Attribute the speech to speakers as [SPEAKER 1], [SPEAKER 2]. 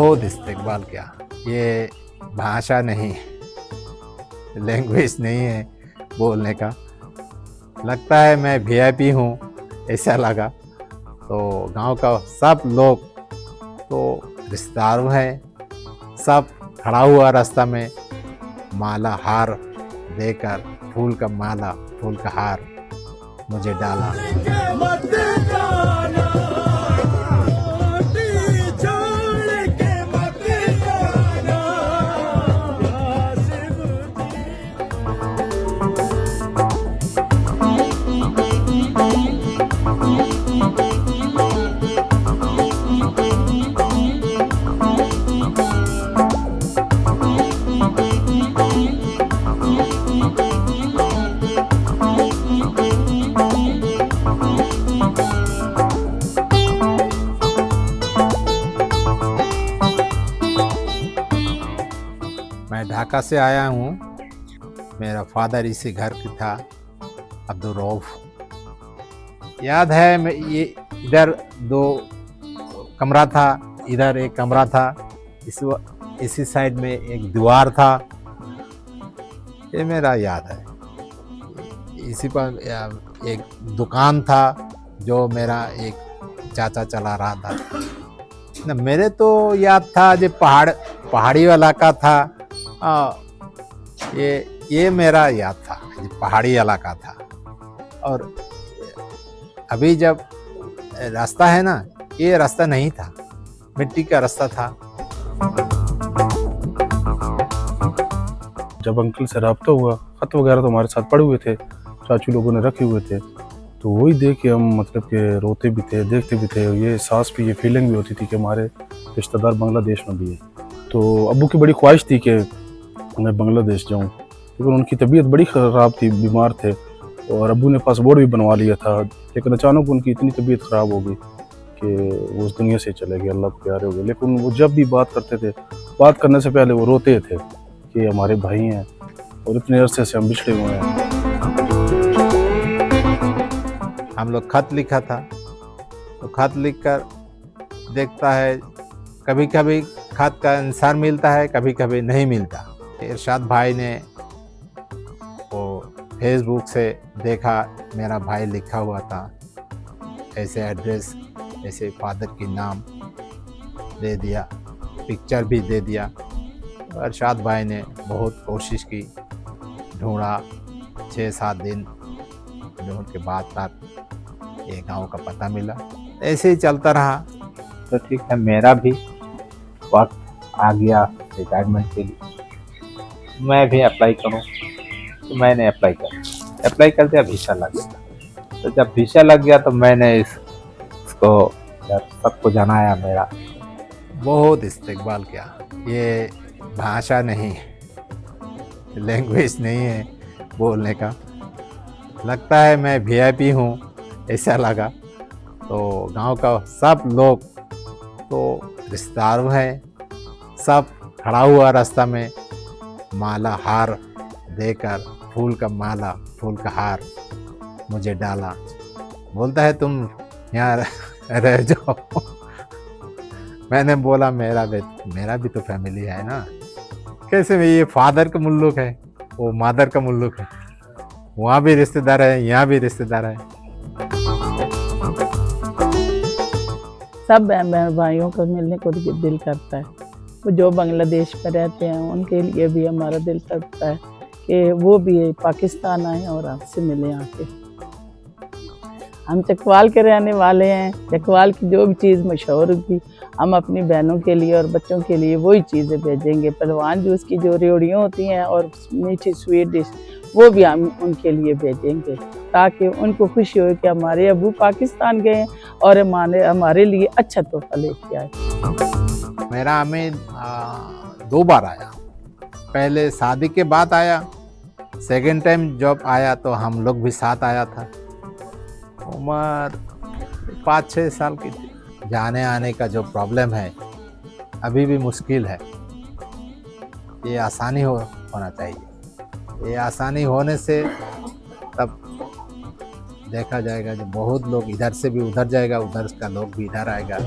[SPEAKER 1] बहुत इस्तेक़बाल किया। ये भाषा नहीं, लैंग्वेज नहीं है बोलने का। लगता है मैं वीआईपी हूँ, ऐसा लगा। तो गांव का सब लोग तो रिश्तेदार हैं, सब खड़ा हुआ रास्ता में, माला हार देकर, फूल का माला, फूल का हार मुझे डाला। मैं ढाका से आया हूँ। मेरा फादर इसी घर की था, अब्दुल रऊफ। याद है मैं ये इधर 2 कमरा था, इधर एक कमरा था, इसी साइड में एक दीवार था। ये मेरा याद है। इसी पर एक दुकान था जो मेरा एक चाचा चला रहा था ना। मेरे तो याद था जो पहाड़ी इलाका था। ये मेरा याद था, पहाड़ी इलाका था। और अभी जब रास्ता है ना, ये रास्ता नहीं था, मिट्टी का रास्ता था।
[SPEAKER 2] जब अंकल से रब्ता हुआ, खत वगैरह तो हमारे साथ पड़े हुए थे, चाचू लोगों ने रखे हुए थे, तो वही देख के हम मतलब कि रोते भी थे, देखते भी थे। ये एहसास भी, ये फीलिंग भी होती थी कि हमारे रिश्तेदार बांग्लादेश में भी है। तो अब्बू की बड़ी ख्वाहिश थी कि मैं बांग्लादेश जाऊं, लेकिन उनकी तबीयत बड़ी ख़राब थी, बीमार थे, और अब्बू ने पासपोर्ट भी बनवा लिया था। लेकिन अचानक उनकी इतनी तबीयत ख़राब हो गई कि वो उस दुनिया से चले गए, अल्लाह को प्यारे हो गए। लेकिन वो जब भी बात करते थे, बात करने से पहले वो रोते थे कि हमारे भाई हैं और इतने अरसे से हम बिछड़े हुए हैं।
[SPEAKER 1] हम लोग खत लिखा था, तो खत लिखकर देखता है, कभी कभी खत का आंसर मिलता है, कभी कभी नहीं मिलता। इरशाद भाई ने वो फेसबुक से देखा, मेरा भाई लिखा हुआ था, ऐसे एड्रेस, ऐसे फादर की नाम दे दिया, पिक्चर भी दे दिया। इरशाद भाई ने बहुत कोशिश की, ढूंढा, 6-7 दिन ढूंढ के बाद तक ये गांव का पता मिला। ऐसे ही चलता रहा। तो ठीक है, मेरा भी वक्त आ गया रिटायरमेंट के लिए, मैं भी अप्लाई करूं। तो मैंने अप्लाई कर दिया, वीज़ा लग गया। तो जब वीज़ा लग गया तो मैंने इसको सबको जनाया, मेरा बहुत इस्तेक़बाल किया। ये भाषा नहीं, लैंग्वेज नहीं है बोलने का। लगता है मैं वीआईपी हूँ, ऐसा लगा। तो गांव का सब लोग तो रिश्तेदार हैं, सब खड़ा हुआ रास्ता में, माला हार देकर, फूल का माला, फूल का हार मुझे डाला। बोलता है तुम यहाँ रह जाओ। मैंने बोला मेरा भी तो फैमिली है ना। कैसे में ये फादर का मुल्क है, वो मदर का मुल्क है, वहाँ भी रिश्तेदार है, यहाँ भी रिश्तेदार है।
[SPEAKER 3] सब बहन भाइयों को मिलने को दिल करता है। वो जो बांग्लादेश में रहते हैं उनके लिए भी हमारा दिल करता है कि वो भी पाकिस्तान आए और आपसे मिले आके। हम चकवाल के रहने वाले हैं। चकवाल की जो भी चीज़ मशहूर होगी, हम अपनी बहनों के लिए और बच्चों के लिए वही चीज़ें भेजेंगे। पहलवान जूस की जो रेवड़ियाँ होती हैं और मीठी स्वीट डिश, वो भी हम उनके लिए भेजेंगे, ताकि उनको खुशी हो कि हमारे अबू पाकिस्तान गए और हमारे लिए अच्छा तोहफा लेके आए।
[SPEAKER 1] मेरा अमीर 2 बार आया। पहले शादी के बाद आया, सेकेंड टाइम जब आया तो हम लोग भी साथ आया था। उम्र 5-6 साल की थी। जाने आने का जो प्रॉब्लम है अभी भी मुश्किल है। ये आसानी होना चाहिए। ये आसानी होने से तब देखा जाएगा, जो बहुत लोग इधर से भी उधर जाएगा, उधर का लोग भी इधर आएगा।